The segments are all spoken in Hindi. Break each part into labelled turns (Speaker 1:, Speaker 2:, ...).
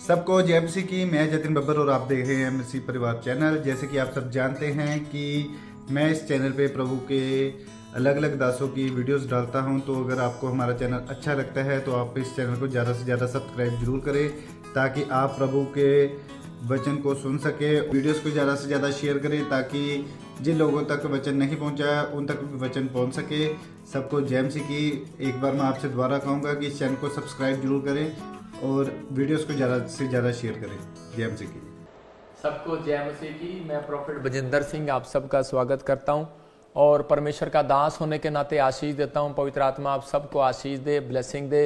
Speaker 1: सबको जय मसीह की। मैं जतिन बब्बर और आप देख रहे हैं मसीह परिवार चैनल। जैसे कि आप सब जानते हैं कि मैं इस चैनल पे प्रभु के अलग अलग दासों की वीडियोस डालता हूं, तो अगर आपको हमारा चैनल अच्छा लगता है तो आप इस चैनल को ज़्यादा से ज़्यादा सब्सक्राइब जरूर करें, ताकि आप प्रभु के वचन को सुन सके। वीडियोस को ज़्यादा से ज़्यादा शेयर करें, ताकि जिन लोगों तक वचन नहीं पहुंचा उन तक भी वचन पहुंच सके। सबको जय मसीह की। एक बार मैं आपसे दोबारा कहूँगा कि इस चैनल को सब्सक्राइब जरूर करें और वीडियोस को ज़्यादा से ज़्यादा शेयर करें। जय मसीह की।
Speaker 2: सबको जय मसीह की। मैं प्रोफेट बजिंदर सिंह आप सबका स्वागत करता हूं और परमेश्वर का दास होने के नाते आशीष देता हूं। पवित्र आत्मा आप सबको आशीष दे, ब्लेसिंग दे।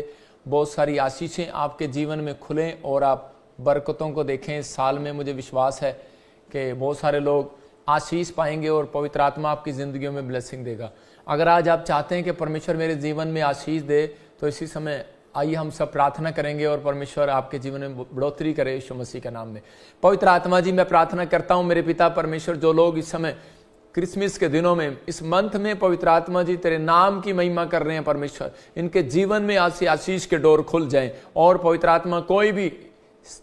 Speaker 2: बहुत सारी आशीषें आपके जीवन में खुलें और आप बरकतों को देखें। इस साल में मुझे विश्वास है कि बहुत सारे लोग आशीष पाएंगे और पवित्र आत्मा आपकी ज़िंदगियों में ब्लेसिंग देगा। अगर आज आप चाहते हैं कि परमेश्वर मेरे जीवन में आशीष दे, तो इसी समय आइए हम सब प्रार्थना करेंगे और परमेश्वर आपके जीवन में बढ़ोतरी करे यीशु मसीह के नाम में। पवित्र आत्मा जी, मैं प्रार्थना करता हूं मेरे पिता परमेश्वर, जो लोग इस समय क्रिसमस के दिनों में इस मंथ में पवित्र आत्मा जी तेरे नाम की महिमा कर रहे हैं परमेश्वर, इनके जीवन में आज से आशीष के डोर खुल जाएं और पवित्र आत्मा कोई भी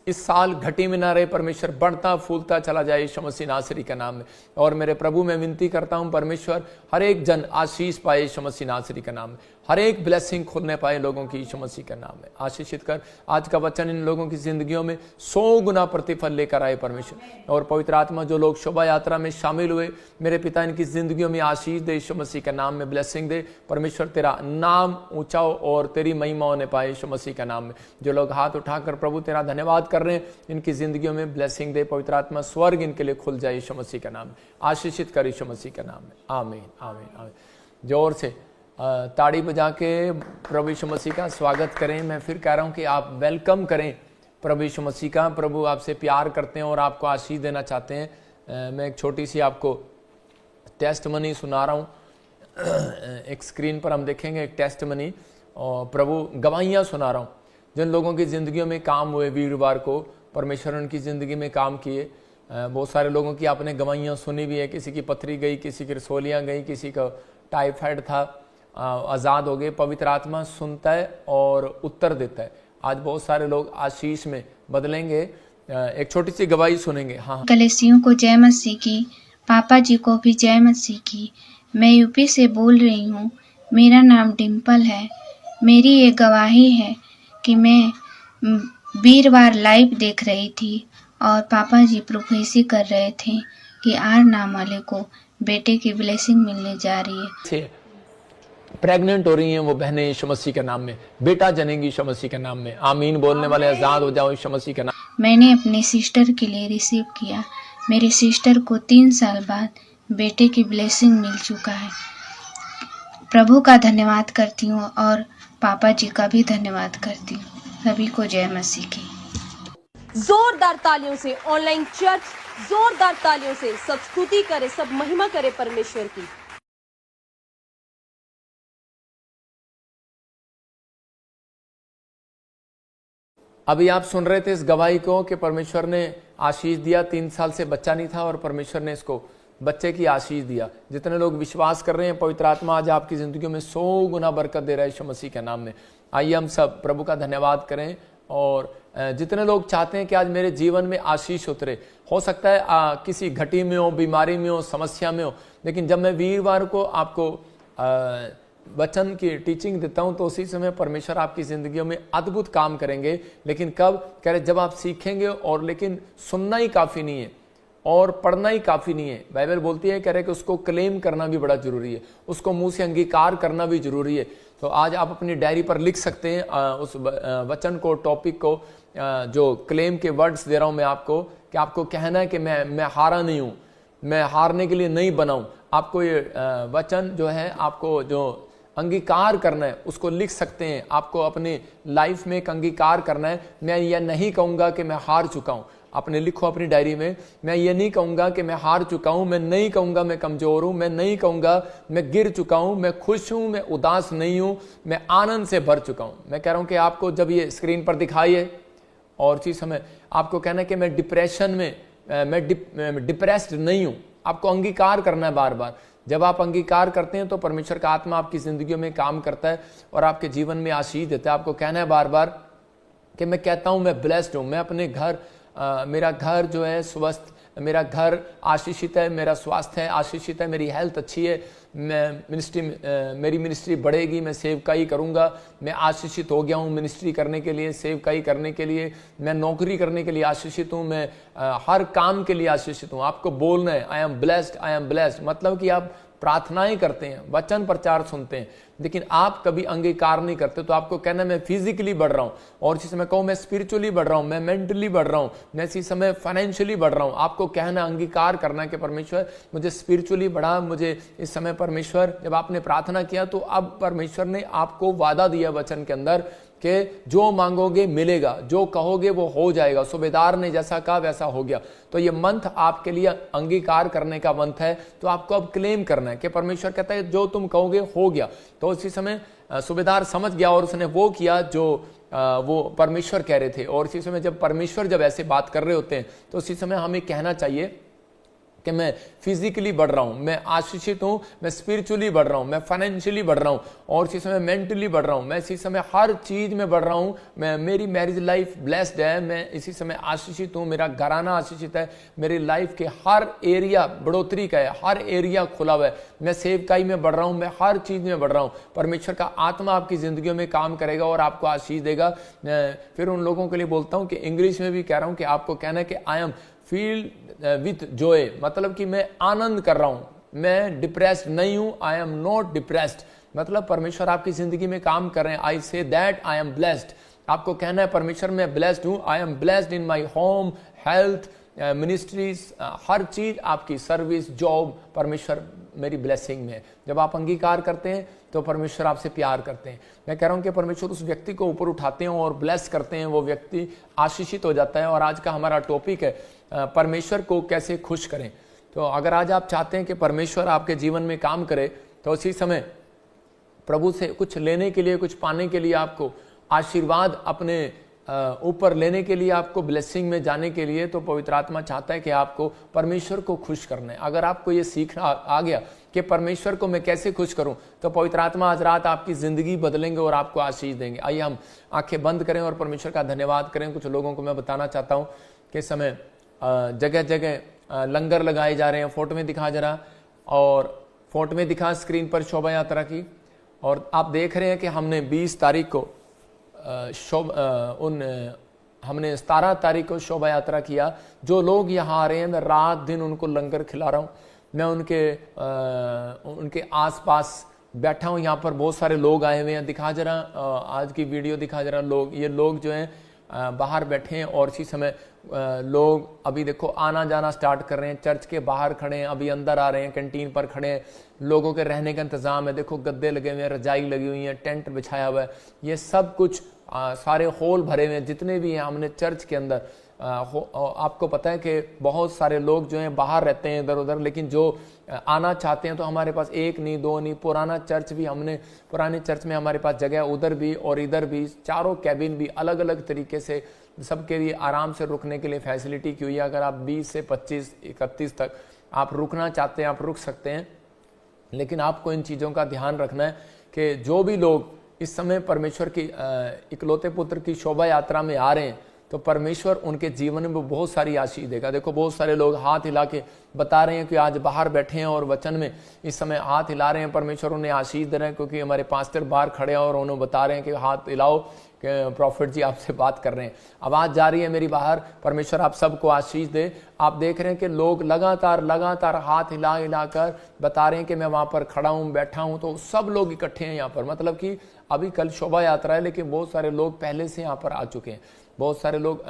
Speaker 2: इस साल घटी में ना रहे परमेश्वर, बढ़ता फूलता चला जाए यीशु मसीह नासरी के नाम में। और मेरे प्रभु मैं विनती करता हूं परमेश्वर, हर एक जन आशीष पाए यीशु मसीह नासरी के नाम में, हर एक ब्लेसिंग खुलने पाए लोगों की यीशु मसीह के नाम में। आशीषित कर आज का वचन इन लोगों की जिंदगियों में 100 गुना प्रतिफल लेकर आए परमेश्वर। और पवित्र आत्मा जो लोग शोभा यात्रा में शामिल हुए, मेरे पिता इनकी जिंदगियों में आशीष दे यीशु मसीह के नाम में, ब्लेसिंग दे परमेश्वर। तेरा नाम ऊंचा हो और तेरी महिमा होने पाए यीशु मसीह के नाम में। जो लोग हाथ उठाकर प्रभु तेरा धन्यवाद कर रहे हैं, इनकी जिंदगियों में ब्लेसिंग दे पवित्र आत्मा। स्वर्ग इनके लिए खुल जाए यीशु मसीह के नाम में। आशीषित कर यीशु मसीह के नाम में। आमीन आमीन आमीन। जोर से ताड़ी बजा के प्रभु यीशु मसीह का स्वागत करें। मैं फिर कह रहा हूं कि आप वेलकम करें प्रभु यीशु मसीह का। प्रभु आपसे प्यार करते हैं और आपको आशीष देना चाहते हैं। मैं एक छोटी सी आपको टेस्टमनी सुना रहा हूं। एक स्क्रीन पर हम देखेंगे एक टेस्टमनी, और प्रभु गवाहियां सुना रहा हूं जिन लोगों की ज़िंदगियों में काम हुए। वीरवार को परमेश्वर उनकी ज़िंदगी में काम किए। बहुत सारे लोगों की आपने गवाहियां सुनी भी है। किसी की पथरी गई, किसी की रसोलियाँ गई, किसी का टाइफाइड था, आज़ाद हो गए। पवित्र आत्मा सुनता है और उत्तर देता है। आज बहुत सारे लोग आशीष में बदलेंगे। एक छोटी सी गवाही सुनेंगे। हाँ,
Speaker 3: कलीसियों को जय मसीह की। पापा जी को भी जय मसीह की। मैं यूपी से बोल रही हूँ। मेरा नाम डिम्पल है। मेरी ये गवाही है कि मैं वीरवार लाइव देख रही थी और पापा जी प्रोफेसी कर रहे थे कि आर नाम वाले को बेटे की ब्लेसिंग मिलने जा रही है।
Speaker 2: प्रेग्नेंट हो रही हैं वो बहनें यीशु मसीह के नाम में, बेटा जनेंगी यीशु मसीह के नाम में। आमीन बोलने वाले आजाद हो जाओ यीशु मसीह के नाम।
Speaker 3: मैंने अपने सिस्टर के लिए रिसीव किया। मेरे सिस्टर को 3 साल बाद बेटे की ब्लेसिंग मिल चुका है। प्रभु का धन्यवाद करती हूँ और पापा जी का भी धन्यवाद करती हूँ। सभी को जय मसीह की।
Speaker 4: जोरदार तालियों से ऑनलाइन चर्च, जोरदार तालियों से सब स्तुति करे, सब महिमा करे परमेश्वर की।
Speaker 2: अभी आप सुन रहे थे इस गवाही को कि परमेश्वर ने आशीष दिया। 3 साल से बच्चा नहीं था और परमेश्वर ने इसको बच्चे की आशीष दिया। जितने लोग विश्वास कर रहे हैं, पवित्र आत्मा आज आपकी जिंदगियों में 100 गुना बरकत दे रहा है यीशु मसीह के नाम में। आइए हम सब प्रभु का धन्यवाद करें। और जितने लोग चाहते हैं कि आज मेरे जीवन में आशीष उतरे, हो सकता है किसी घटी में हो, बीमारी में हो, समस्या में हो, लेकिन जब मैं वीरवार को आपको वचन की टीचिंग देता हूं तो उसी समय परमेश्वर आपकी जिंदगियों में अद्भुत काम करेंगे। लेकिन कब कह रहे, जब आप सीखेंगे। और लेकिन सुनना ही काफ़ी नहीं है और पढ़ना ही काफ़ी नहीं है। बाइबल बोलती है, कह रहे कि उसको क्लेम करना भी बड़ा जरूरी है, उसको मुंह से अंगीकार करना भी जरूरी है। तो आज आप अपनी डायरी पर लिख सकते हैं उस वचन को, टॉपिक को, जो क्लेम के वर्ड्स दे रहा हूं मैं आपको, कि आपको कहना है कि मैं हारा नहीं हूं, मैं हारने के लिए नहीं बना हूं। आपको ये वचन जो है, आपको जो अंगीकार करना है उसको लिख सकते हैं। आपको अपनी लाइफ में एक अंगीकार करना है। मैं ये नहीं कहूँगा कि मैं हार चुका हूँ। आपने लिखो अपनी डायरी में, मैं ये नहीं कहूँगा कि मैं हार चुका हूँ, मैं नहीं कहूँगा मैं कमज़ोर हूँ, मैं नहीं कहूँगा मैं गिर चुका हूँ, मैं खुश हूँ, मैं उदास नहीं हूँ, मैं आनंद से भर चुका हूँ। मैं कह रहा हूँ कि आपको जब ये स्क्रीन पर दिखाइए और इसी समय आपको कहना है कि मैं डिप्रेशन में, मैं डिप्रेस्ड नहीं हूँ। आपको अंगीकार करना है बार बार। जब आप अंगीकार करते हैं तो परमेश्वर का आत्मा आपकी जिंदगियों में काम करता है और आपके जीवन में आशीष देता है। आपको कहना है बार बार कि मैं कहता हूँ मैं ब्लेस्ड हूँ, मैं अपने घर मेरा घर जो है स्वस्थ, मेरा घर आशीषित है, मेरा स्वास्थ्य है आशीषित है, मेरी हेल्थ अच्छी है, मेरी मिनिस्ट्री बढ़ेगी, मैं सेवकाई करूंगा, मैं आशीषित हो गया हूँ मिनिस्ट्री करने के लिए, सेवकाई करने के लिए, मैं नौकरी करने के लिए आशीषित हूँ, मैं हर काम के लिए आशीषित हूँ। आपको बोलना है आई एम ब्लेस्ड, मतलब कि आप प्रार्थनाएं करते हैं, वचन प्रचार सुनते हैं, लेकिन आप कभी अंगीकार नहीं करते। तो आपको कहना मैं फिजिकली बढ़ रहा हूं, और इसी समय कहूं मैं स्पिरिचुअली बढ़ रहा हूं, मैं मेंटली बढ़ रहा हूं, मैं इसी समय फाइनेंशियली बढ़ रहा हूं। आपको कहना अंगीकार करना है कि परमेश्वर मुझे स्पिरिचुअली बढ़ा, मुझे इस समय परमेश्वर, जब आपने प्रार्थना किया तो अब परमेश्वर ने आपको वादा दिया वचन के अंदर कि जो मांगोगे मिलेगा, जो कहोगे वो हो जाएगा। सूबेदार ने जैसा कहा वैसा हो गया। तो ये मंथ आपके लिए अंगीकार करने का मंथ है। तो आपको अब क्लेम करना है कि परमेश्वर कहता है जो तुम कहोगे हो गया। तो उसी समय सूबेदार समझ गया और उसने वो किया जो वो परमेश्वर कह रहे थे। और इसी समय जब परमेश्वर जब ऐसे बात कर रहे होते हैं तो उसी समय हमें कहना चाहिए कि मैं फिजिकली बढ़ रहा हूं, मैं आशीषित हूं, मैं स्पिरिचुअली बढ़ रहा हूं, मैं फाइनेंशियली बढ़ रहा हूं, और इसी समय मेंटली बढ़ रहा हूं, मैं इसी समय हर चीज में बढ़ रहा हूं, मेरी मैरिज लाइफ ब्लेस्ड है, मैं इसी समय आशीषित हूं, मेरा घराना आशीषित है, मेरी लाइफ के हर एरिया बढ़ोतरी का है, हर एरिया खुला हुआ है, मैं सेवकाई में बढ़ रहा हूं, मैं हर चीज में बढ़ रहा हूं। परमेश्वर का आत्मा आपकी जिंदगी में काम करेगा और आपको आशीष देगा। फिर उन लोगों के लिए बोलता हूं कि इंग्लिश में भी कह रहा हूं कि आपको कहना है कि I am feel with Joy, मतलब कि मैं आनंद कर रहा हूं, मैं डिप्रेस्ड नहीं हूं, आई एम नॉट डिप्रेस्ड, मतलब परमेश्वर आपकी जिंदगी में काम कर रहे हैं। आई say that I am blessed, आपको कहना है परमेश्वर मैं ब्लेस्ड हूं, I am blessed in my home, health, ministries, हर चीज आपकी सर्विस, जॉब, परमेश्वर मेरी ब्लेसिंग में है। जब आप अंगीकार करते हैं तो परमेश्वर आपसे प्यार करते हैं। मैं कह रहा हूं कि परमेश्वर उस व्यक्ति को ऊपर उठाते हैं और ब्लेस करते हैं, वो व्यक्ति आशीषित हो जाता है। और आज का हमारा टॉपिक है परमेश्वर को कैसे खुश करें। तो अगर आज आप चाहते हैं कि परमेश्वर आपके जीवन में काम करे तो उसी समय प्रभु से कुछ लेने के लिए, कुछ पाने के लिए, आपको आशीर्वाद अपने ऊपर लेने के लिए, आपको ब्लेसिंग में जाने के लिए, तो पवित्र आत्मा चाहता है कि आपको परमेश्वर को खुश करना है। अगर आपको ये सीखना आ गया कि परमेश्वर को मैं कैसे खुश करूं, तो पवित्र आत्मा आज रात आपकी जिंदगी बदलेंगे और आपको आशीष देंगे। आइए हम आंखें बंद करें और परमेश्वर का धन्यवाद करें। कुछ लोगों को मैं बताना चाहता हूं कि समय जगह जगह लंगर लगाए जा रहे हैं। फोटो में दिखा जरा, और फोटो में दिखा स्क्रीन पर शोभा यात्रा की, और आप देख रहे हैं कि हमने 20 तारीख को हमने 17 तारीख को शोभा यात्रा किया। जो लोग यहाँ आ रहे हैं मैं रात दिन उनको लंगर खिला रहा हूँ, मैं उनके आसपास बैठा हूँ। यहाँ पर बहुत सारे लोग आए हुए हैं, दिखा जरा आज की वीडियो दिखा जरा। ये लोग जो हैं बाहर बैठे हैं, और इसी समय लोग अभी देखो आना जाना स्टार्ट कर रहे हैं, चर्च के बाहर खड़े हैं, अभी अंदर आ रहे हैं, कैंटीन पर खड़े हैं, लोगों के रहने का इंतजाम है। देखो गद्दे लगे हुए हैं, रजाई लगी हुई है, टेंट बिछाया हुआ है, ये सब कुछ सारे हॉल भरे हुए हैं जितने भी हैं हमने चर्च के अंदर। आपको पता है कि बहुत सारे लोग जो हैं बाहर रहते हैं इधर उधर, लेकिन जो आना चाहते हैं तो हमारे पास एक नहीं दो नहीं, पुराना चर्च में हमारे पास जगह उधर भी और इधर भी, चारों कैबिन भी अलग अलग तरीके से सबके लिए आराम से रुकने के लिए फैसिलिटी की हुई है। अगर आप 20 से 25 31 तक आप रुकना चाहते हैं आप रुक सकते हैं, लेकिन आपको इन चीज़ों का ध्यान रखना है कि जो भी लोग इस समय परमेश्वर की इकलौते पुत्र की शोभा यात्रा में आ रहे हैं तो परमेश्वर उनके जीवन में बहुत सारी आशीष देगा। देखो बहुत सारे लोग हाथ हिला के बता रहे हैं कि आज बाहर बैठे हैं और वचन में इस समय हाथ हिला रहे हैं, परमेश्वर उन्हें आशीष दे रहे हैं, क्योंकि हमारे पास्टर बाहर खड़े हैं और उन्हें बता रहे हैं कि हाथ हिलाओ कि प्रॉफिट जी आपसे बात कर रहे हैं। आवाज़ जा रही है मेरी बाहर, परमेश्वर आप सबको आशीष दे। आप देख रहे हैं कि लोग लगातार हाथ हिला कर बता रहे हैं कि मैं वहाँ पर खड़ा हूँ, बैठा हूँ। तो सब लोग इकट्ठे हैं यहाँ पर, मतलब कि अभी कल शोभा यात्रा है लेकिन बहुत सारे लोग पहले से यहाँ पर आ चुके हैं, बहुत सारे लोग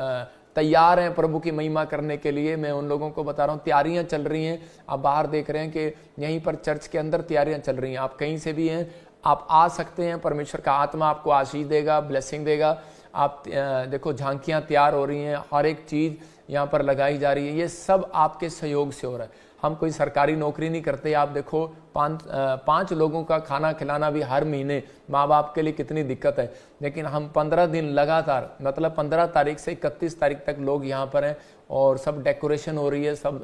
Speaker 2: तैयार हैं प्रभु की महिमा करने के लिए। मैं उन लोगों को बता रहा हूँ तैयारियां चल रही हैं। आप बाहर देख रहे हैं कि यहीं पर चर्च के अंदर तैयारियां चल रही हैं। आप कहीं से भी हैं आप आ सकते हैं, परमेश्वर का आत्मा आपको आशीष देगा, ब्लेसिंग देगा। आप देखो झांकियां तैयार हो रही हैं, हर एक चीज़ यहाँ पर लगाई जा रही है, ये सब आपके सहयोग से हो रहा है। हम कोई सरकारी नौकरी नहीं करते। आप देखो 5 लोगों का खाना खिलाना भी हर महीने माँ बाप के लिए कितनी दिक्कत है, लेकिन हम 15 दिन लगातार, मतलब 15 तारीख से 31 तारीख तक लोग यहाँ पर हैं और सब डेकोरेशन हो रही है, सब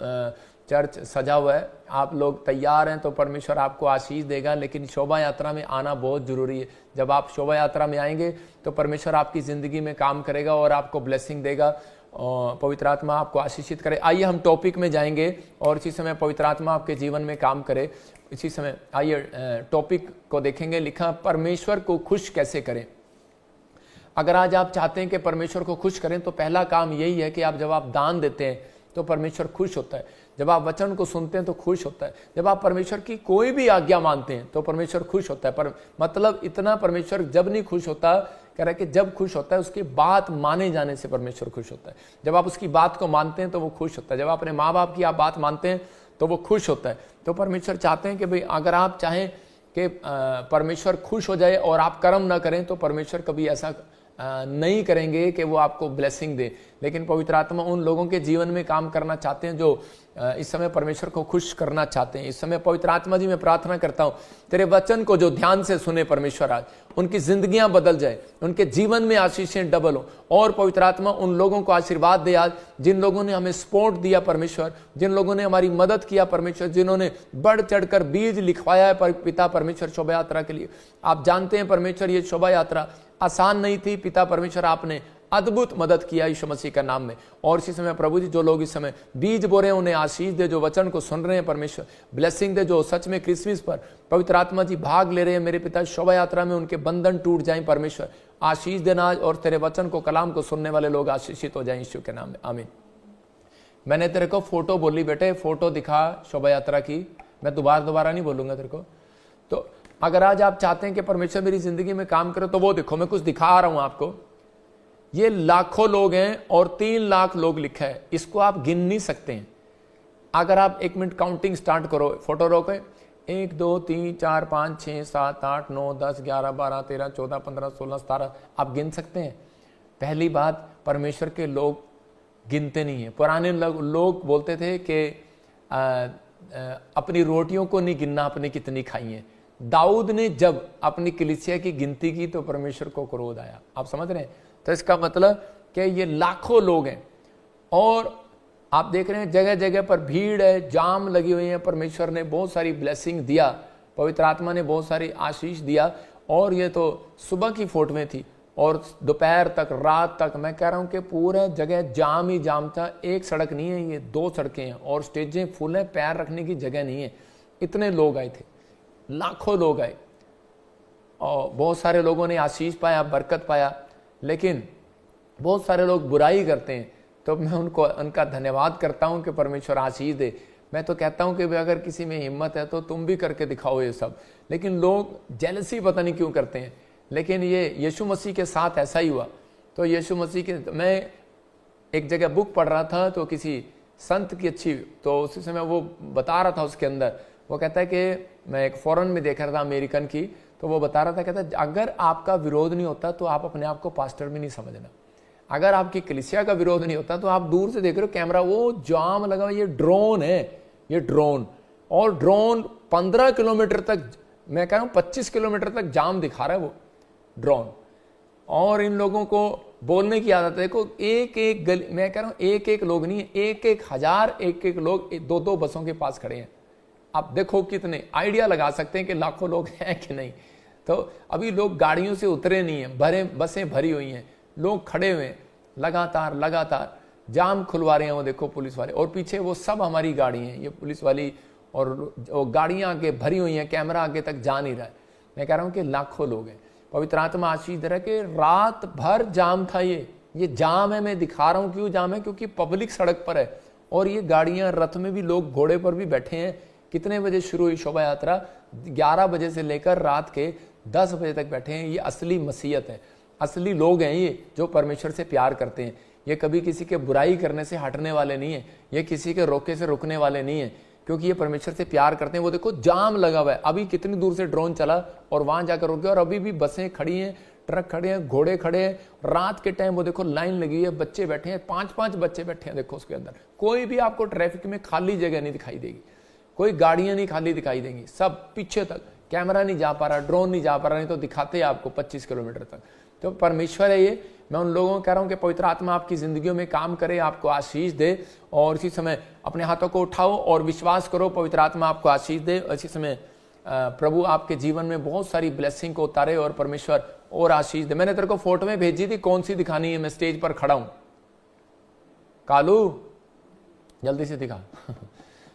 Speaker 2: चर्च सजा हुआ है, आप लोग तैयार हैं तो परमेश्वर आपको आशीष देगा। लेकिन शोभा यात्रा में आना बहुत ज़रूरी है। जब आप शोभा यात्रा में आएंगे तो परमेश्वर आपकी ज़िंदगी में काम करेगा और आपको ब्लेसिंग देगा, पवित्र आत्मा आपको आशीषित करे। आइए हम टॉपिक में जाएंगे और इसी समय पवित्र आत्मा आपके जीवन में काम करे। इसी समय आइए टॉपिक को देखेंगे। लिखा, परमेश्वर को खुश कैसे करें। अगर आज आप चाहते हैं कि परमेश्वर को खुश करें तो पहला काम यही है कि आप जब आप दान देते हैं तो परमेश्वर खुश होता है। जब आप वचन को सुनते हैं तो खुश होता है। जब आप परमेश्वर की कोई भी आज्ञा मानते हैं तो परमेश्वर खुश होता है। पर मतलब इतना परमेश्वर जब नहीं खुश होता, कह रहा है कि जब खुश होता है उसकी बात माने जाने से परमेश्वर खुश होता है। जब आप उसकी बात को मानते हैं तो वो खुश होता है। जब आप अपने माँ बाप की आप बात मानते हैं तो वो खुश होता है। तो परमेश्वर चाहते हैं कि भाई अगर आप चाहें कि परमेश्वर खुश हो जाए और आप कर्म ना करें तो परमेश्वर कभी ऐसा नहीं करेंगे कि वो आपको ब्लेसिंग दे। लेकिन पवित्र आत्मा उन लोगों के जीवन में काम करना चाहते हैं जो इस समय परमेश्वर को खुश करना चाहते हैं। इस समय पवित्र आत्मा जी मैं प्रार्थना करता हूं तेरे वचन को जो ध्यान से सुने परमेश्वर, आज उनकी जिंदगियां बदल जाए, उनके जीवन में आशीषें डबल हो। और पवित्र आत्मा उन लोगों को आशीर्वाद दे आज जिन लोगों ने हमें सपोर्ट दिया परमेश्वर, जिन लोगों ने हमारी मदद किया परमेश्वर, जिन्होंने बढ़ चढ़कर बीज लिखवाया है पिता परमेश्वर शोभा यात्रा के लिए। आप जानते हैं परमेश्वर ये शोभा यात्रा आसान नहीं थी। पिता परमेश्वर आपने अद्भुत मदद किया यीशु मसीह का नाम में। और इसी समय प्रभु जी जो लोग इस समय बीज बो रहे हैं उन्हें आशीष दे, जो वचन को सुन रहे हैं परमेश्वर ब्लेसिंग दे, जो सच में क्रिसमस पर पवित्र आत्मा जी भाग ले रहे हैं मेरे पिता शोभा यात्रा में, उनके बंधन टूट जाएं परमेश्वर, आशीष देना आज। और तेरे वचन को कलाम को सुनने वाले लोग आशीषित हो जाएं यीशु के नाम में, आमीन। मैंने तेरे को फोटो बोली बेटे, फोटो दिखा शोभा यात्रा की, मैं दोबारा नहीं बोलूंगा तेरे को। तो अगर आज आप चाहते हैं कि परमेश्वर मेरी जिंदगी में काम करे तो वो देखो, मैं कुछ दिखा रहा हूं आपको। ये लाखों लोग हैं और 3 लाख लोग लिखा है, इसको आप गिन नहीं सकते हैं। अगर आप 1 मिनट काउंटिंग स्टार्ट करो, फोटो रोके, 1 2 3 4 5 6 7 8 9 10 11 12 13 14 15 16 17 आप गिन सकते हैं। पहली बात, परमेश्वर के लोग गिनते नहीं है। पुराने लोग बोलते थे कि अपनी रोटियों को नहीं गिनना, अपनी कितनी खाई है। दाऊद ने जब अपनी कलीसिया की गिनती की तो परमेश्वर को क्रोध आया। आप समझ रहे हैं? तो इसका मतलब कि ये लाखों लोग हैं और आप देख रहे हैं जगह जगह पर भीड़ है, जाम लगी हुई है। परमेश्वर ने बहुत सारी ब्लेसिंग दिया, पवित्र आत्मा ने बहुत सारी आशीष दिया। और ये तो सुबह की फोटोएं थी और दोपहर तक, रात तक, मैं कह रहा हूं कि पूरा जगह जाम ही जाम था। एक सड़क नहीं है, ये 2 सड़कें हैं और स्टेजें फुल है, पैर रखने की जगह नहीं है। इतने लोग आए थे, लाखों लोग आए और बहुत सारे लोगों ने आशीष पाया, बरकत पाया। लेकिन बहुत सारे लोग बुराई करते हैं तो मैं उनका धन्यवाद करता हूं कि परमेश्वर आशीष दे। मैं तो कहता हूं कि अगर किसी में हिम्मत है तो तुम भी करके दिखाओ ये सब। लेकिन लोग जेलसी पता नहीं क्यों करते हैं। लेकिन ये यीशु मसीह के साथ ऐसा ही हुआ। तो यीशु मसीह के, मैं एक जगह बुक पढ़ रहा था तो किसी संत की अच्छी, तो उसी समय वो बता रहा था उसके अंदर, वो कहता है कि मैं एक फॉरेन में देख रहा था अमेरिकन की, तो वो बता रहा था, कहता है अगर आपका विरोध नहीं होता तो आप अपने आप को पास्टर भी नहीं समझना। अगर आपकी कलीसिया का विरोध नहीं होता तो आप दूर से देख रहे हो कैमरा, वो जाम लगा, ये ड्रोन है, ये ड्रोन, और ड्रोन 15 किलोमीटर तक, मैं कह रहा हूँ 25 किलोमीटर तक जाम दिखा रहा है वो ड्रोन। और इन लोगों को बोलने की आदत है। देखो एक एक गली, मैं कह रहा हूँ एक एक लोग नहीं है, एक एक हजार, एक एक लोग 2-2 बसों के पास खड़े हैं। आप देखो कितने, आइडिया लगा सकते हैं कि लाखों लोग हैं कि नहीं। तो अभी लोग गाड़ियों से उतरे नहीं हैं, भरे बसें भरी हुई हैं, लोग खड़े हुए हैं, लगातार जाम खुलवा रहे हैं। वो देखो पुलिस वाले, और पीछे वो सब हमारी गाड़ी हैं, ये पुलिस वाली, और वो गाड़ियां आगे भरी हुई हैं, कैमरा आगे तक जा नहीं रहा है। मैं कह रहा हूँ कि लाखों लोग हैं। पवित्र आत्मा आशीष दे रहा है कि रात भर जाम था। ये जाम है, मैं दिखा रहा हूँ क्यों जाम है, क्योंकि पब्लिक सड़क पर है और ये गाड़ियां, रथ में भी लोग घोड़े पर भी बैठे हैं। कितने बजे शुरू हुई शोभा यात्रा? 11 बजे से लेकर रात के 10 बजे तक बैठे हैं। ये असली मसीहत है, असली लोग हैं ये जो परमेश्वर से प्यार करते हैं। ये कभी किसी के बुराई करने से हटने वाले नहीं है, ये किसी के रोके से रुकने वाले नहीं है, क्योंकि ये परमेश्वर से प्यार करते हैं। वो देखो जाम लगा हुआ है, अभी कितनी दूर से ड्रोन चला और वहां जाकर रुक गया, और अभी भी बसें खड़ी हैं, ट्रक खड़े हैं, घोड़े खड़े हैं। रात के टाइम वो देखो लाइन लगी है, बच्चे बैठे हैं, 5-5 बच्चे बैठे हैं। देखो उसके अंदर कोई भी आपको ट्रैफिक में खाली जगह नहीं दिखाई देगी, कोई गाड़ियां नहीं खाली दिखाई देंगी, सब पीछे तक। कैमरा नहीं जा पा रहा, ड्रोन नहीं जा पा रहा, नहीं तो दिखाते आपको 25 किलोमीटर तक। तो परमेश्वर है ये, मैं उन लोगों को कह रहा हूं कि पवित्र आत्मा आपकी जिंदगियों में काम करे, आपको आशीष दे। और इसी समय अपने हाथों को उठाओ और विश्वास करो पवित्र आत्मा आपको आशीष दे। इसी समय प्रभु आपके जीवन में बहुत सारी ब्लेसिंग को उतारे और परमेश्वर और आशीष दे। मैंने तेरे को फोटो में भेजी थी, कौन सी दिखानी है? मैं स्टेज पर खड़ा हूं, कालू जल्दी से दिखा।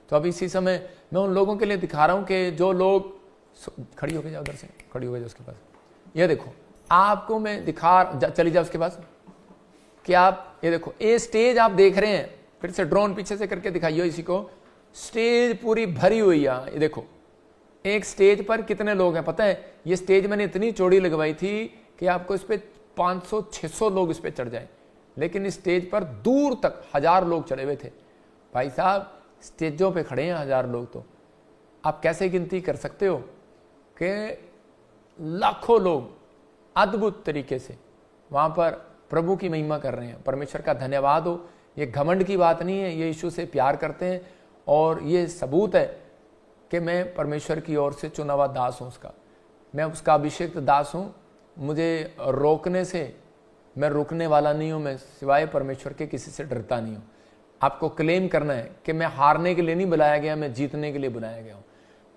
Speaker 2: तो अभी इसी समय मैं उन लोगों के लिए दिखा रहा हूं कि जो लोग, खड़ी होके जाओ, उधर से खड़ी हो गई उसके पास, ये देखो आपको मैं चली जाओ उसके पास कि आप ये देखो, ये स्टेज आप देख रहे हैं, फिर से ड्रोन पीछे से करके दिखाइए इसी को। स्टेज पूरी भरी हुई है, ये देखो एक स्टेज पर कितने लोग हैं पता है? ये स्टेज मैंने इतनी चौड़ी लगवाई थी कि आपको इस पे 500-600 लोग इस पे चढ़ जाए, लेकिन इस स्टेज पर दूर तक 1000 लोग चढ़े हुए थे। भाई साहब स्टेजों पे खड़े हैं 1000 लोग, तो आप कैसे गिनती कर सकते हो कि लाखों लोग अद्भुत तरीके से वहां पर प्रभु की महिमा कर रहे हैं। परमेश्वर का धन्यवाद हो। ये घमंड की बात नहीं है, ये यीशु से प्यार करते हैं और ये सबूत है कि मैं परमेश्वर की ओर से चुना हुआ दास हूं उसका, मैं उसका अभिषेक्त दास हूं। मुझे रोकने से मैं रुकने वाला नहीं हूं, मैं सिवाय परमेश्वर के किसी से डरता नहीं हूं। आपको क्लेम करना है कि मैं हारने के लिए नहीं बुलाया गया, मैं जीतने के लिए बुलाया गया हूं।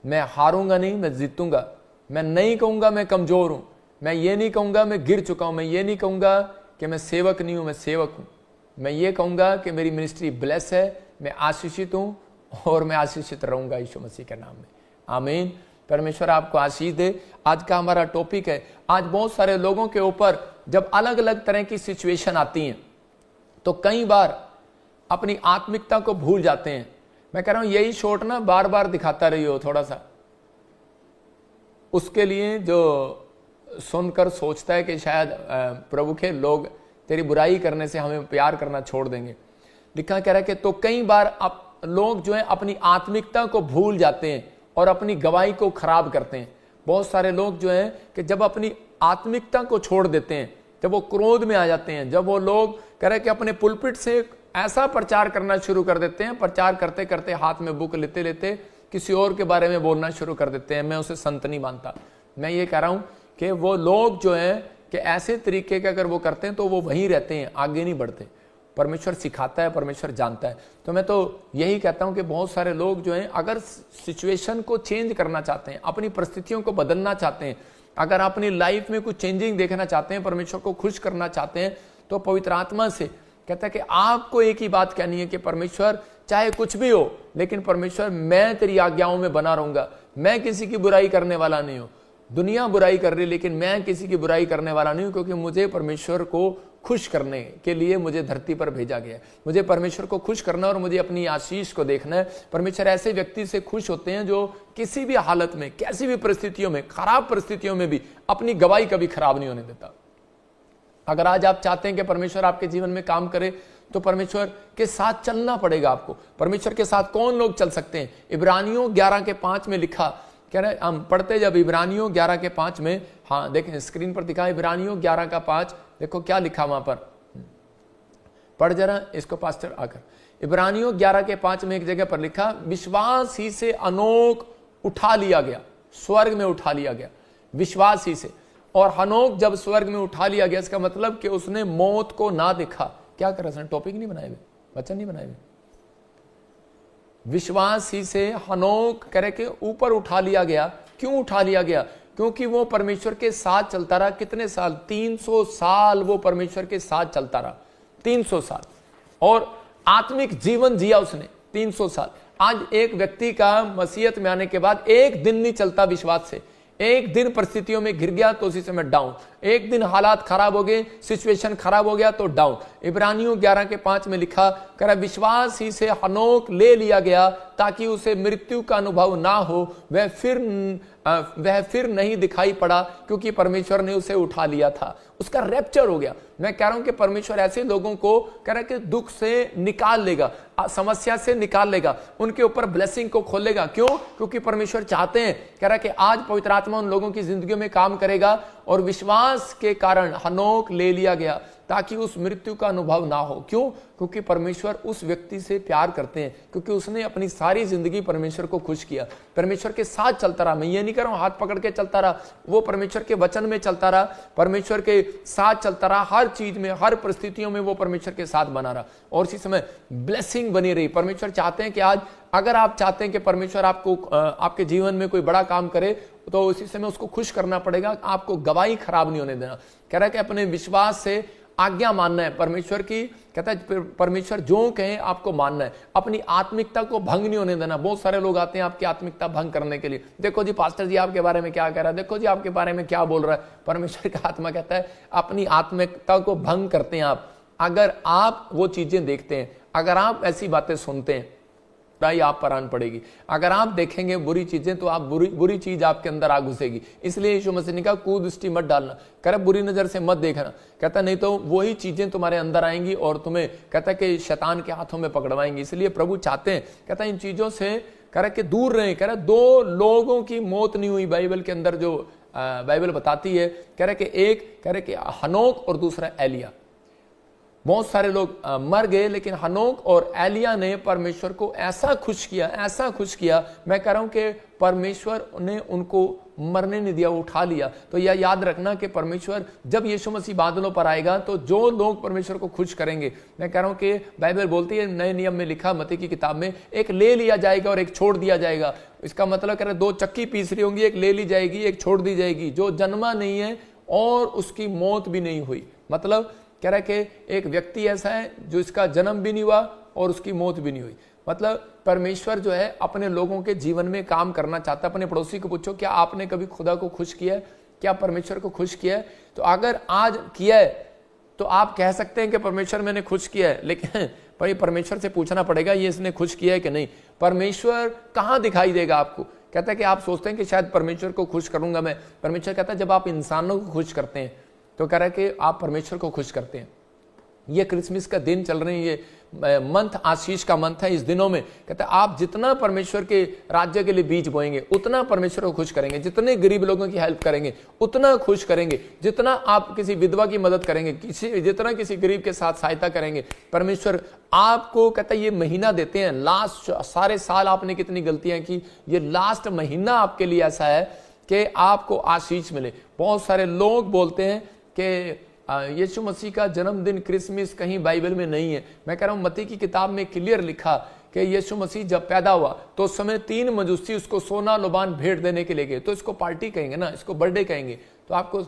Speaker 2: मैं हारूंगा नहीं, मैं जीतूंगा। मैं नहीं कहूंगा मैं कमजोर हूं, मैं ये नहीं कहूंगा मैं गिर चुका हूं, मैं ये नहीं कहूंगा कि मैं सेवक नहीं हूं, मैं सेवक हूं। मैं ये कहूंगा कि मेरी मिनिस्ट्री ब्लेस है, मैं आशीषित हूं और मैं आशीषित रहूंगा यीशु मसीह के नाम में। आमीन। परमेश्वर आपको आशीष दे। आज का हमारा टॉपिक है, आज बहुत सारे लोगों के ऊपर जब अलग अलग तरह की सिचुएशन आती हैं तो कई बार अपनी आत्मिकता को भूल जाते हैं। मैं कह रहा हूं यही शॉट ना बार बार दिखाता रहिए थोड़ा सा। उसके लिए जो सुनकर सोचता है कि शायद प्रभु के लोग तेरी बुराई करने से हमें प्यार करना छोड़ देंगे, लिखा कह रहा है कि तो कई बार लोग जो है अपनी आत्मिकता को भूल जाते हैं और अपनी गवाही को खराब करते हैं। बहुत सारे लोग जो हैं कि जब अपनी आत्मिकता को छोड़ देते हैं, जब वो क्रोध में आ जाते हैं, जब वो लोग कह रहे हैं कि अपने पुलपिट से ऐसा प्रचार करना शुरू कर देते हैं, प्रचार करते करते हाथ में बुक लेते लेते किसी और के बारे में बोलना शुरू कर देते हैं। मैं उसे संत नहीं मानता। मैं ये कह रहा हूं कि वो लोग जो हैं कि ऐसे तरीके के अगर वो करते हैं तो वो वहीं रहते हैं, आगे नहीं बढ़ते। परमेश्वर सिखाता है, परमेश्वर जानता है। तो मैं तो यही कहता हूं कि बहुत सारे लोग जो हैं अगर सिचुएशन को चेंज करना चाहते हैं, अपनी परिस्थितियों को बदलना चाहते हैं, अगर अपनी लाइफ में कुछ चेंजिंग देखना चाहते हैं, परमेश्वर को खुश करना चाहते हैं, तो पवित्र आत्मा से कहता है कि आपको एक ही बात कहनी है कि परमेश्वर चाहे कुछ भी हो, लेकिन परमेश्वर मैं तेरी आज्ञाओं में बना रहूंगा। मैं किसी की बुराई करने वाला नहीं हूं। दुनिया बुराई कर रही, लेकिन मैं किसी की बुराई करने वाला नहीं हूं, क्योंकि मुझे परमेश्वर को खुश करने के लिए मुझे धरती पर भेजा गया है। मुझे परमेश्वर को खुश करना और मुझे अपनी आशीष को देखना है। परमेश्वर ऐसे व्यक्ति से खुश होते हैं जो किसी भी हालत में, कैसी भी परिस्थितियों में, खराब परिस्थितियों में भी अपनी गवाही कभी खराब नहीं होने देता। अगर आज आप चाहते हैं कि परमेश्वर आपके जीवन में काम करे, तो परमेश्वर के साथ चलना पड़ेगा आपको। परमेश्वर के साथ कौन लोग चल सकते हैं? इब्रानियों 11:5 में लिखा, कह रहे हम पढ़ते जब इब्रानियों 11:5 में, हाँ देखें स्क्रीन पर दिखा, इब्रानियों 11:5, देखो क्या लिखा वहां पर, पढ़ जरा इसको पास्टर आकर। इब्रानियों 11:5 में एक जगह पर लिखा, विश्वास ही से हनोक उठा लिया गया, स्वर्ग में उठा लिया गया, विश्वास ही से। और हनोक जब स्वर्ग में उठा लिया गया, इसका मतलब कि उसने मौत को ना देखा। क्या कर रहे हैं? टॉपिक नहीं बनाए हुए, वचन नहीं बनाए हुए। विश्वास ही से हनोक करे के ऊपर उठा लिया गया। क्यों उठा लिया गया? क्योंकि वो परमेश्वर के साथ चलता रहा। कितने साल? 300 साल वो परमेश्वर के साथ चलता रहा, 300 साल, और आत्मिक जीवन जिया उसने 300 साल। आज एक व्यक्ति का मसीहत में आने के बाद एक दिन नहीं चलता विश्वास से। एक दिन परिस्थितियों में गिर गया तो उसी समय डाउन, एक दिन हालात खराब हो गए, सिचुएशन खराब हो गया तो डाउन। इब्रानियों 11:5 में लिखा, कर विश्वास ही से हनोक ले लिया गया ताकि उसे मृत्यु का अनुभव ना हो। वह फिर नहीं दिखाई पड़ा, क्योंकि परमेश्वर ने उसे उठा लिया था। उसका रैप्चर हो गया। मैं कह रहा हूं कि परमेश्वर ऐसे लोगों को कह रहा है कि दुख से निकाल लेगा, समस्या से निकाल लेगा, उनके ऊपर ब्लेसिंग को खोलेगा। क्यों? क्योंकि परमेश्वर चाहते हैं, कह रहा है कि आज पवित्र आत्मा उन लोगों की जिंदगी में काम करेगा और विश्वास के कारण हनोक ले लिया गया। ताकि उस मृत्यु का अनुभव ना हो। क्यों? क्योंकि परमेश्वर उस व्यक्ति से प्यार करते हैं, क्योंकि उसने अपनी सारी जिंदगी परमेश्वर को खुश किया, परमेश्वर के साथ चलता रहा। मैं ये नहीं कह रहा हूं हाथ पकड़ के चलता रहा, वो परमेश्वर के वचन में चलता रहा, परमेश्वर के साथ चलता रहा, हर चीज में, हर परिस्थितियों में वो परमेश्वर के साथ बना रहा, और इसी समय ब्लेसिंग बनी रही। परमेश्वर चाहते हैं कि आज अगर आप चाहते हैं कि परमेश्वर आपको आपके जीवन में कोई बड़ा काम करे, तो उसी समय उसको खुश करना पड़ेगा, आपको गवाही खराब नहीं होने देना। कह रहा है कि अपने विश्वास से आज्ञा मानना है परमेश्वर की। कहता है परमेश्वर जो कहे आपको मानना है, अपनी आत्मिकता को भंग नहीं होने देना। बहुत सारे लोग आते हैं आपकी आत्मिकता भंग करने के लिए, देखो जी पास्टर जी आपके बारे में क्या कह रहा है, देखो जी आपके बारे में क्या बोल रहा है। परमेश्वर का आत्मा कहता है अपनी आत्मिकता को भंग करते हैं आप। अगर आप वो चीजें देखते हैं, अगर आप ऐसी बातें सुनते हैं, आप पर आन पड़ेगी। अगर आप देखेंगे बुरी चीजें, तो आप बुरी चीज आपके अंदर आ घुसेगी। इसलिए यीशु मसीह ने कहा कुदृष्टि मत डालना, कह रहा बुरी नजर से मत देखना, कहता नहीं तो वही चीजें तुम्हारे अंदर आएंगी और तुम्हें कहता कि शैतान के हाथों में पकड़वाएंगी। इसलिए प्रभु चाहते हैं, कहता इन चीजों से कह रहा कि दूर रहें। कह रहा 2 लोगों की मौत नहीं हुई बाइबल के अंदर, जो बाइबल बताती है। कह रहा कि एक कह रहे कि हनोक और दूसरा एलिया। बहुत सारे लोग मर गए, लेकिन हनोक और एलिया ने परमेश्वर को ऐसा खुश किया, ऐसा खुश किया। मैं कह रहा हूं कि परमेश्वर ने उनको मरने नहीं दिया, उठा लिया। तो यह याद रखना कि परमेश्वर जब यीशु मसीह बादलों पर आएगा, तो जो लोग परमेश्वर को खुश करेंगे, मैं कह रहा हूं कि बाइबल बोलती है, नए नियम में लिखा मत्ती की किताब में, एक ले लिया जाएगा और एक छोड़ दिया जाएगा। इसका मतलब कह रहे 2 चक्की पीस रही होंगी, एक ले ली जाएगी, एक छोड़ दी जाएगी। जो जन्मा नहीं है और उसकी मौत भी नहीं हुई, मतलब कह रहा है कि एक व्यक्ति ऐसा है जो इसका जन्म भी नहीं हुआ और उसकी मौत भी नहीं हुई। मतलब परमेश्वर जो है अपने लोगों के जीवन में काम करना चाहता है। अपने पड़ोसी को पूछो, क्या आपने कभी खुदा को खुश किया है? क्या परमेश्वर को खुश किया है? तो अगर आज किया है तो आप कह सकते हैं कि परमेश्वर मैंने खुश किया है, लेकिन भाई परमेश्वर से पूछना पड़ेगा ये इसने खुश किया है कि नहीं। परमेश्वर कहाँ दिखाई देगा आपको? कहता है कि आप सोचते हैं कि शायद परमेश्वर को खुश करूंगा मैं। परमेश्वर कहता है जब आप इंसानों को खुश करते हैं, तो कह रहा है कि आप परमेश्वर को खुश करते हैं। ये क्रिसमस का दिन चल रहे हैं, ये मंथ आशीष का मंथ है। इस दिनों में कहता है आप जितना परमेश्वर के राज्य के लिए बीज बोएंगे, उतना परमेश्वर को खुश करेंगे। जितने गरीब लोगों की हेल्प करेंगे, उतना खुश करेंगे। जितना आप किसी विधवा की मदद करेंगे, जितना किसी गरीब के साथ सहायता करेंगे, परमेश्वर आपको कहता है ये महीना देते हैं। लास्ट सारे साल आपने कितनी गलतियां की, ये लास्ट महीना आपके लिए ऐसा है कि आपको आशीष मिले। बहुत सारे लोग बोलते हैं कि यीशु मसीह का जन्मदिन क्रिसमस कहीं बाइबल में नहीं है। मैं कह रहा हूं मत्ती की किताब में क्लियर लिखा कि यीशु मसीह जब पैदा हुआ तो उस समय 3 मजूसी उसको सोना लुबान भेंट देने के लिए गए। तो इसको पार्टी कहेंगे ना, इसको बर्थडे कहेंगे। तो आपको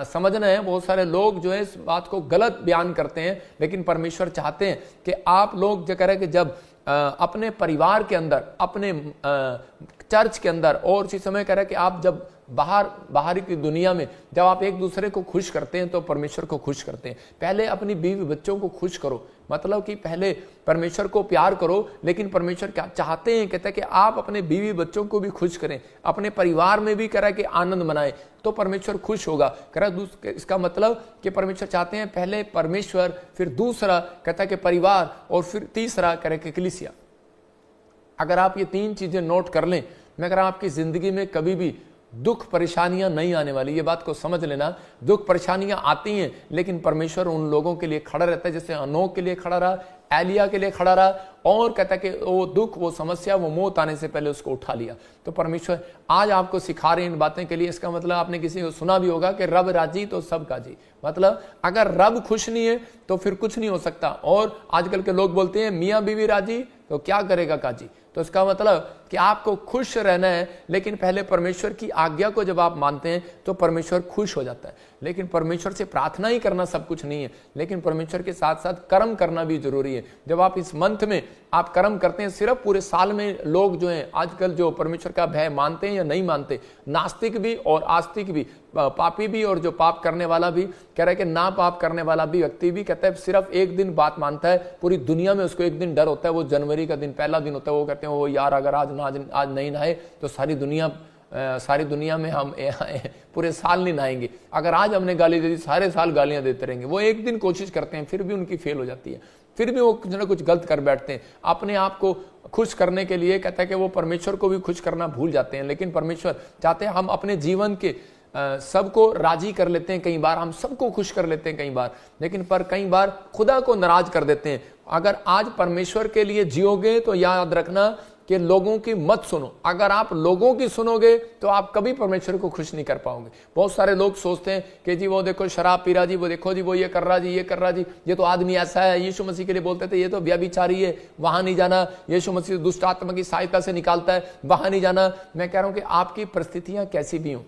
Speaker 2: समझना है, बहुत सारे लोग जो है इस बात को गलत बयान करते हैं, लेकिन परमेश्वर चाहते हैं कि आप लोग जो कह रहे हैं कि जब अपने परिवार के अंदर, अपने चर्च के अंदर, और उसी समय कह रहा है कि आप जब बाहरी की दुनिया में जब आप एक दूसरे को खुश करते हैं, तो परमेश्वर को खुश करते हैं। पहले अपनी बीवी बच्चों को खुश करो, मतलब कि पहले परमेश्वर को प्यार करो। लेकिन परमेश्वर क्या चाहते हैं? कहते हैं कि आप अपने बीवी बच्चों को भी खुश करें, अपने परिवार में भी करा कि आनंद मनाएं, तो परमेश्वर खुश होगा। करा इसका मतलब कि परमेश्वर चाहते हैं पहले परमेश्वर, फिर दूसरा कहता है कि परिवार, और फिर तीसरा करे कि कलीसिया। अगर आप ये 3 चीजें नोट कर लें, मैं कह रहा हूं आपकी जिंदगी में कभी भी दुख परेशानियां नहीं आने वाली। ये बात को समझ लेना। दुख परेशानियां आती हैं, लेकिन परमेश्वर उन लोगों के लिए खड़ा रहता है, जैसे हनोक के लिए खड़ा रहा, एलिया के लिए खड़ा रहा, और कहता है कि वो दुख, वो समस्या, वो मौत आने से पहले उसको उठा लिया। तो परमेश्वर आज आपको सिखा रहे हैं इन बातें के लिए। इसका मतलब आपने किसी को सुना भी होगा कि रब राजी तो सब काजी। मतलब अगर रब खुश नहीं है तो फिर कुछ नहीं हो सकता। और आजकल के लोग बोलते हैं मियाँ बीवी राजी तो क्या करेगा काजी। तो इसका मतलब कि आपको खुश रहना है, लेकिन पहले परमेश्वर की आज्ञा को जब आप मानते हैं तो परमेश्वर खुश हो जाता है। लेकिन परमेश्वर से प्रार्थना ही करना सब कुछ नहीं है, लेकिन परमेश्वर के साथ साथ कर्म करना भी जरूरी है। जब आप इस मंथ में आप कर्म करते हैं, सिर्फ पूरे साल में लोग जो हैं आजकल जो परमेश्वर का भय मानते हैं या नहीं मानते, नास्तिक भी और आस्तिक भी, पापी भी और जो पाप करने वाला भी, कह रहा है कि ना पाप करने वाला भी व्यक्ति भी कहता है सिर्फ एक दिन बात मानता है, पूरी दुनिया में उसको एक दिन डर होता है। वो जनवरी का दिन पहला दिन होता है, वो कहते हैं वो यार अगर आज नहीं नहाए तो सारी दुनिया में हम पूरे साल नहीं नहाएंगे। अगर आज हमने गाली दे दी, सारे साल गालियां देते रहेंगे। वो एक दिन कोशिश करते हैं, फिर भी उनकी फेल हो जाती है, फिर भी वो कुछ ना कुछ गलत कर बैठते हैं। अपने आप को खुश करने के लिए कहता है कि वो परमेश्वर को भी खुश करना भूल जाते हैं। लेकिन परमेश्वर चाहते हैं हम अपने जीवन के सबको राजी कर लेते हैं, कई बार हम सबको खुश कर लेते हैं कई बार, लेकिन पर कई बार खुदा को नाराज कर देते हैं। अगर आज परमेश्वर के लिए जियोगे तो याद रखना कि लोगों की मत सुनो। अगर आप लोगों की सुनोगे तो आप कभी परमेश्वर को खुश नहीं कर पाओगे। बहुत सारे लोग सोचते हैं कि जी वो देखो शराब पी रहा जी, वो देखो जी वो ये कर रहा जी, ये कर रहा जी, ये तो आदमी ऐसा है। यीशु मसीह के लिए बोलते थे ये तो व्यभिचारी है, वहां नहीं जाना। यीशु मसीह दुष्ट आत्मा की सहायता से निकालता है, वहां नहीं जाना। मैं कह रहा हूं कि आपकी परिस्थितियां कैसी भी हों,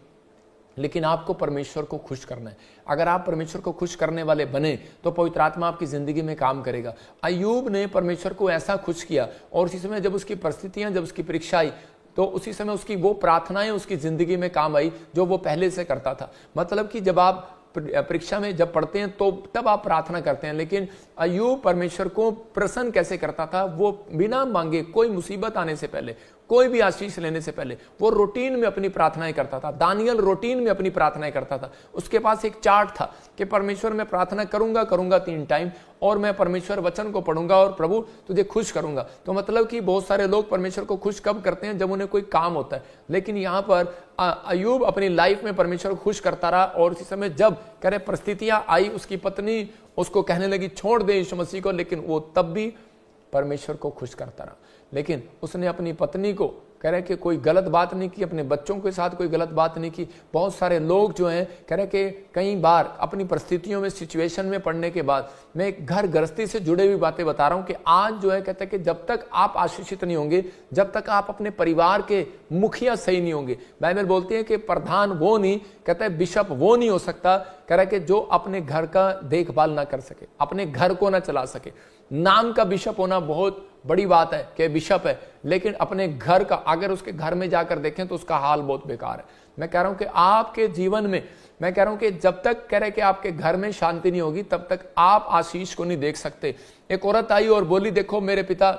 Speaker 2: लेकिन आपको परमेश्वर को खुश करना है। अगर आप परमेश्वर को खुश करने वाले बने तो पवित्र आत्मा आपकी जिंदगी में काम करेगा। अय्यूब ने परमेश्वर को ऐसा खुश किया, और उसी समय जब उसकी परिस्थितियां, जब उसकी परीक्षा आई, तो उसी समय उसकी वो प्रार्थनाएं उसकी जिंदगी में काम आई जो वो पहले से करता था। मतलब कि जब आप परीक्षा में जब पढ़ते हैं तो तब आप प्रार्थना करते हैं, लेकिन अय्यूब परमेश्वर को प्रसन्न कैसे करता था? वो बिना मांगे, कोई मुसीबत आने से पहले, कोई भी आशीष लेने से पहले वो रूटीन में अपनी प्रार्थनाएं करता था। दानियल रूटीन में अपनी प्रार्थनाएं करता था। उसके पास एक चार्ट था कि परमेश्वर मैं प्रार्थना करूंगा 3 टाइम, और मैं परमेश्वर वचन को पढ़ूंगा और प्रभु तुझे खुश करूंगा। तो मतलब कि बहुत सारे लोग परमेश्वर को खुश कब करते हैं? जब उन्हें कोई काम होता है। लेकिन यहाँ पर अय्यूब अपनी लाइफ में परमेश्वर को खुश करता रहा, और उसी समय जब करे परिस्थितियां आई, उसकी पत्नी उसको कहने लगी छोड़ दे यीशु मसीह को, लेकिन वो तब भी परमेश्वर को खुश करता रहा। लेकिन उसने अपनी पत्नी को कह रहे कि कोई गलत बात नहीं की, अपने बच्चों के साथ कोई गलत बात नहीं की। बहुत सारे लोग जो हैं कह रहे कि कई बार अपनी परिस्थितियों में, सिचुएशन में पड़ने के बाद, मैं एक घर गृहस्थी से जुड़े हुई बातें बता रहा हूं कि आज जो है कहते हैं कि जब तक आप आशीषित नहीं होंगे, जब तक आप अपने परिवार के मुखिया सही नहीं होंगे। बाइबल बोलती है कि प्रधान वो नहीं, कहता है बिशप वो नहीं हो सकता, कह रहा है कि जो अपने घर का देखभाल ना कर सके, अपने घर को ना चला सके। नाम का बिशप होना बहुत बड़ी बात है कि बिशप है, लेकिन अपने घर का, अगर उसके घर में जाकर देखें तो उसका हाल बहुत बेकार है। मैं कह रहा हूं कि आपके जीवन में, मैं कह रहा हूं कि जब तक कह रहे कि आपके घर में शांति नहीं होगी, तब तक आप आशीष को नहीं देख सकते। एक औरत आई और बोली, देखो मेरे पिता,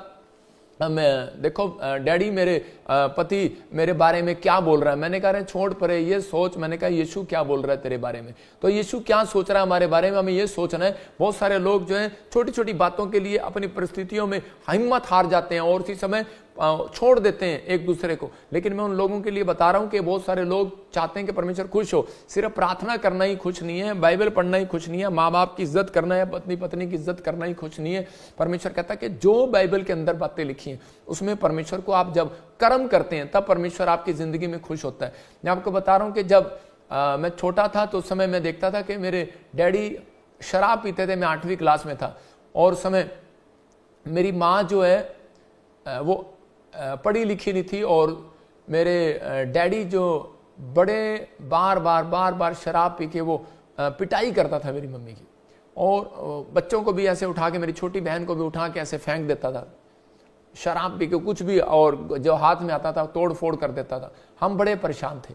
Speaker 2: देखो डैडी, मेरे पति मेरे बारे में क्या बोल रहा है। मैंने कहा छोड़ परे ये सोच। मैंने कहा यीशु क्या बोल रहा है तेरे बारे में? तो यीशु क्या सोच रहा है हमारे बारे में, हमें ये सोचना है। बहुत सारे लोग जो हैं छोटी छोटी बातों के लिए अपनी परिस्थितियों में हिम्मत हार जाते हैं और उसी समय छोड़ देते हैं एक दूसरे को। लेकिन मैं उन लोगों के लिए बता रहा हूं कि बहुत सारे लोग चाहते हैं कि परमेश्वर खुश हो। सिर्फ प्रार्थना करना ही खुश नहीं है, बाइबल पढ़ना ही खुश नहीं है, माँ बाप की इज्जत करना है, पत्नी पत्नी की इज्जत करना ही खुश नहीं है। परमेश्वर कहता है कि जो बाइबल के अंदर बातें लिखी हैं उसमें परमेश्वर को आप जब कर्म करते हैं तब परमेश्वर आपकी जिंदगी में खुश होता है। मैं आपको बता रहा हूं कि जब मैं छोटा था तो उस समय मैं देखता था कि मेरे डैडी शराब पीते थे। मैं 8वीं क्लास में था और उस समय मेरी माँ जो है वो पढ़ी लिखी नहीं थी, और मेरे डैडी जो बड़े बार बार शराब पी के वो पिटाई करता था मेरी मम्मी की, और बच्चों को भी ऐसे उठा के, मेरी छोटी बहन को भी उठा के ऐसे फेंक देता था शराब पी के, कुछ भी, और जो हाथ में आता था तोड़ फोड़ कर देता था। हम बड़े परेशान थे।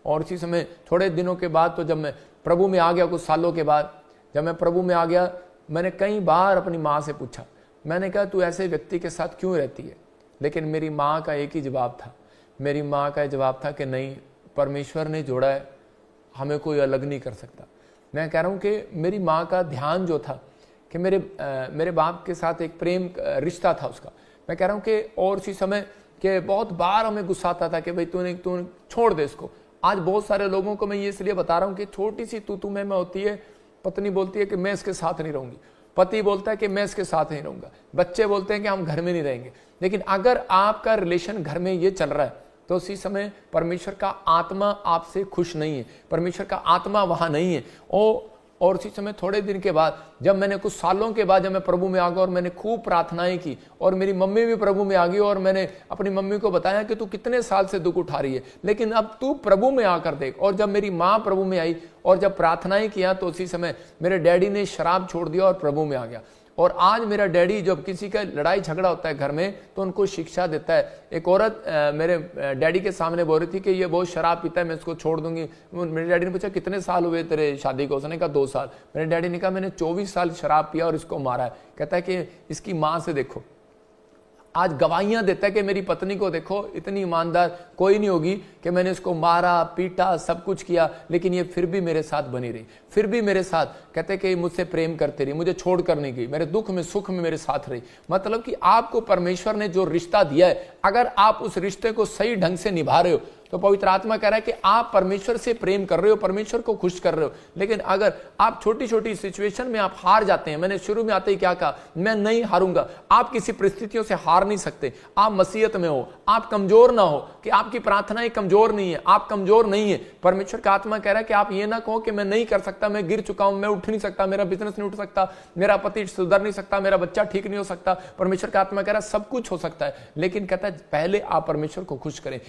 Speaker 2: और इसी समय थोड़े दिनों के बाद, तो जब मैं प्रभु में आ गया, कुछ सालों के बाद जब मैं प्रभु में आ गया, मैंने कई बार अपनी माँ से पूछा। मैंने कहा तू ऐसे व्यक्ति के साथ क्यों रहती है? लेकिन मेरी माँ का एक ही जवाब था। मेरी माँ का जवाब था कि नहीं, परमेश्वर ने जोड़ा है, हमें कोई अलग नहीं कर सकता। मैं कह रहा हूँ कि मेरी माँ का ध्यान जो था कि मेरे बाप के साथ एक प्रेम रिश्ता था उसका। मैं कह रहा हूँ कि और उसी समय कि बहुत बार हमें गुस्सा आता था कि भाई तूने छोड़ दे इसको। आज बहुत सारे लोगों को मैं ये इसलिए बता रहा हूँ कि छोटी सी तू मैं होती है। पत्नी बोलती है कि मैं इसके साथ नहीं रहूंगी, पति बोलता है कि मैं इसके साथ नहीं रहूंगा, बच्चे बोलते हैं कि हम घर में नहीं रहेंगे। लेकिन अगर आपका रिलेशन घर में ये चल रहा है तो उसी समय परमेश्वर का आत्मा आपसे खुश नहीं है, परमेश्वर का आत्मा वहां नहीं है। और उसी समय थोड़े दिन के बाद, जब मैंने कुछ सालों के बाद जब मैं प्रभु में आ गया और मैंने खूब प्रार्थनाएं की, और मेरी मम्मी भी प्रभु में आ गई, और मैंने अपनी मम्मी को बताया कि तू कितने साल से दुख उठा रही है, लेकिन अब तू प्रभु में आकर देख। और जब मेरी माँ प्रभु में आई और जब प्रार्थनाएं किया, तो उसी समय मेरे डैडी ने शराब छोड़ दिया और प्रभु में आ गया। और आज मेरा डैडी जब किसी का लड़ाई झगड़ा होता है घर में तो उनको शिक्षा देता है। एक औरत मेरे डैडी के सामने बोल रही थी कि ये बहुत शराब पीता है, मैं इसको छोड़ दूंगी। मेरे डैडी ने पूछा कितने साल हुए तेरे शादी को? उसने कहा 2 साल। मेरे डैडी ने कहा मैंने 24 साल शराब पिया और इसको मारा है। कहता है कि इसकी माँ से देखो, आज गवाहियां देता है कि मेरी पत्नी को देखो, इतनी ईमानदार कोई नहीं होगी कि मैंने इसको मारा पीटा सब कुछ किया, लेकिन ये फिर भी मेरे साथ बनी रही, फिर भी मेरे साथ कहते कि मुझसे प्रेम करती रही, मुझे छोड़ कर नहीं गई, मेरे दुख में सुख में मेरे साथ रही। मतलब कि आपको परमेश्वर ने जो रिश्ता दिया है, अगर आप उस रिश्ते को सही ढंग से निभा रहे हो, तो पवित्र आत्मा कह रहा है कि आप परमेश्वर से प्रेम कर रहे हो, परमेश्वर को खुश कर रहे हो, लेकिन अगर आप छोटी छोटी सिचुएशन में आप हार जाते हैं, मैंने शुरू में आते ही क्या कहा, मैं नहीं हारूंगा। आप किसी परिस्थितियों से हार नहीं सकते। आप मसीहत में हो, आप कमजोर ना हो कि आपकी प्रार्थनाएं कमजोर नहीं है, आप कमजोर नहीं है। परमेश्वर का आत्मा कह रहा है कि आप ये ना कहो कि मैं नहीं कर सकता, मैं गिर चुका हूं, मैं उठ नहीं सकता, मेरा बिजनेस नहीं उठ सकता, मेरा पति सुधर नहीं सकता, मेरा बच्चा ठीक नहीं हो सकता। परमेश्वर का आत्मा कह रहा है सब कुछ हो सकता है, लेकिन कहता है पहले आप परमेश्वर को खुश करें,